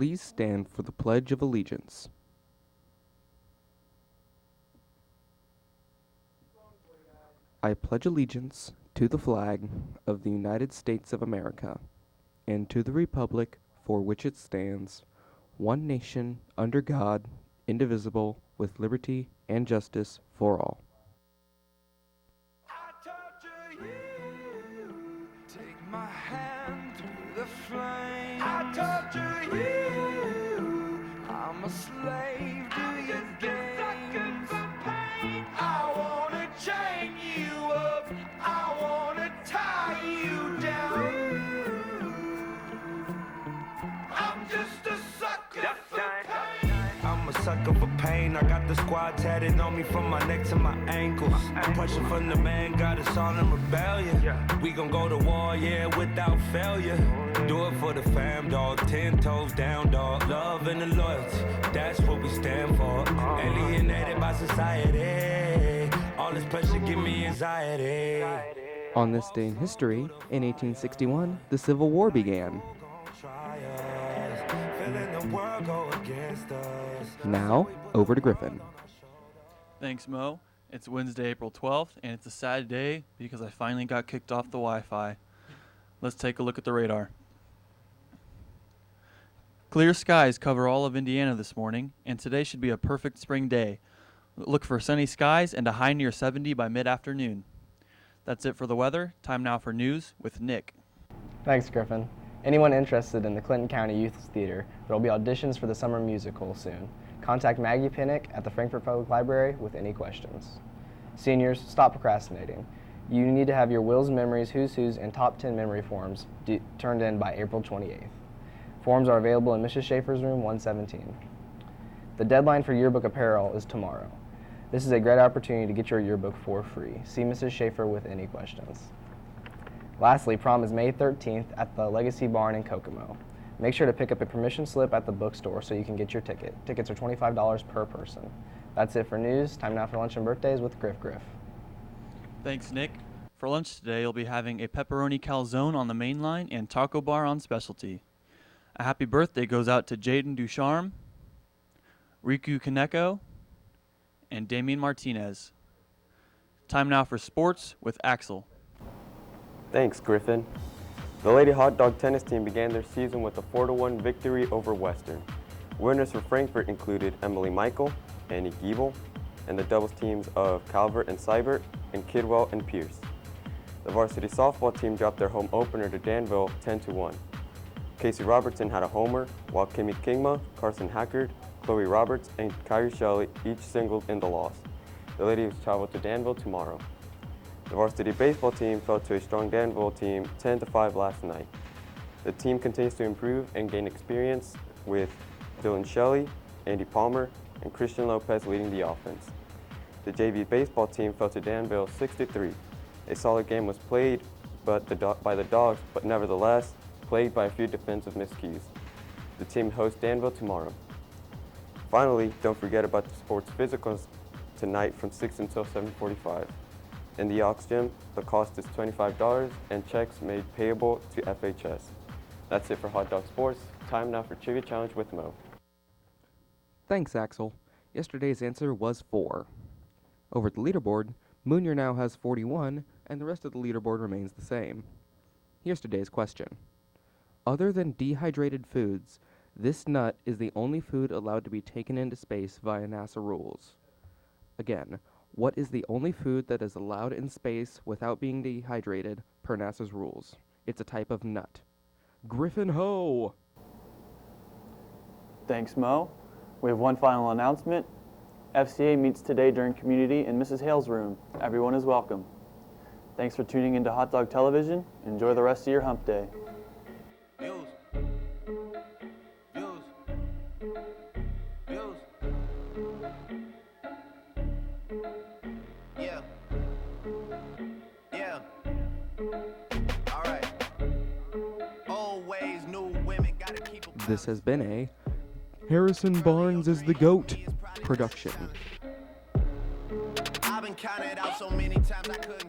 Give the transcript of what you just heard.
please stand for the Pledge of Allegiance? I pledge allegiance to the flag of the United States of America and to the republic for which it stands, one nation, under God, indivisible, with liberty and justice for all. I torture you, take my hand through the flame. I torture you, I'm a slave to your games. I wanna chain you up, I wanna tie you down. I'm just a sucker for pain. I'm a sucker for pain. I got the squad tatted on me from my neck to my ankles. Pressure from the man got us all in rebellion. We gon' go to war, yeah, without failure. Do it for the fam, dog. 10 toes down, dog. Love and the loyalty, that's what we stand for. Alienated by society. All this pressure give me anxiety. On this day in history, in 1861, the Civil War began. Now, over to Griffin. Thanks, Mo. It's Wednesday, April 12th, and it's a sad day because I finally got kicked off the Wi-Fi. Let's take a look at the radar. Clear skies cover all of Indiana this morning, and today should be a perfect spring day. Look for sunny skies and a high near 70 by mid-afternoon. That's it for the weather. Time now for news with Nick. Thanks, Griffin. Anyone interested in the Clinton County Youth Theater, there will be auditions for the summer musical soon. Contact Maggie Pinnock at the Frankfort Public Library with any questions. Seniors, stop procrastinating. You need to have your wills, memories, who's, and top 10 memory forms turned in by April 28th. Forms are available in Mrs. Schaefer's room 117. The deadline for yearbook apparel is tomorrow. This is a great opportunity to get your yearbook for free. See Mrs. Schaefer with any questions. Lastly, prom is May 13th at the Legacy Barn in Kokomo. Make sure to pick up a permission slip at the bookstore so you can get your ticket. Tickets are $25 per person. That's it for news. Time now for lunch and birthdays with Griff. Thanks, Nick. For lunch today, you'll be having a pepperoni calzone on the main line and taco bar on specialty. A happy birthday goes out to Jaden Ducharme, Riku Kaneko, and Damien Martinez. Time now for sports with Axel. Thanks, Griffin. The Lady Hot Dog tennis team began their season with a 4-1 victory over Western. Winners for Frankfort included Emily Michael, Annie Giebel, and the doubles teams of Calvert and Seibert, and Kidwell and Pierce. The varsity softball team dropped their home opener to Danville 10-1. Casey Robertson had a homer, while Kimmy Kingma, Carson Hackard, Chloe Roberts, and Kyrie Shelley each singled in the loss. The ladies travel to Danville tomorrow. The varsity baseball team fell to a strong Danville team 10-5 last night. The team continues to improve and gain experience with Dylan Shelley, Andy Palmer, and Christian Lopez leading the offense. The JV baseball team fell to Danville 6-3. A solid game was played by the Dogs, but nevertheless plagued by a few defensive miscues. The team hosts Danville tomorrow. Finally, don't forget about the sports physicals tonight from 6 until 7:45. In the Ox Gym, the cost is $25 and checks made payable to FHS. That's it for Hot Dog Sports. Time now for Trivia Challenge with Mo. Thanks, Axel. Yesterday's answer was 4. Over at the leaderboard, Moonier now has 41, and the rest of the leaderboard remains the same. Here's today's question. Other than dehydrated foods, this nut is the only food allowed to be taken into space via NASA rules. Again, what is the only food that is allowed in space without being dehydrated per NASA's rules? It's a type of nut. Griffin Ho! Thanks, Mo. We have one final announcement. FCA meets today during community in Mrs. Hale's room. Everyone is welcome. Thanks for tuning into Hot Dog Television. Enjoy the rest of your hump day. This has been a Harrison Barnes is the GOAT production. I've been counted out so many times I could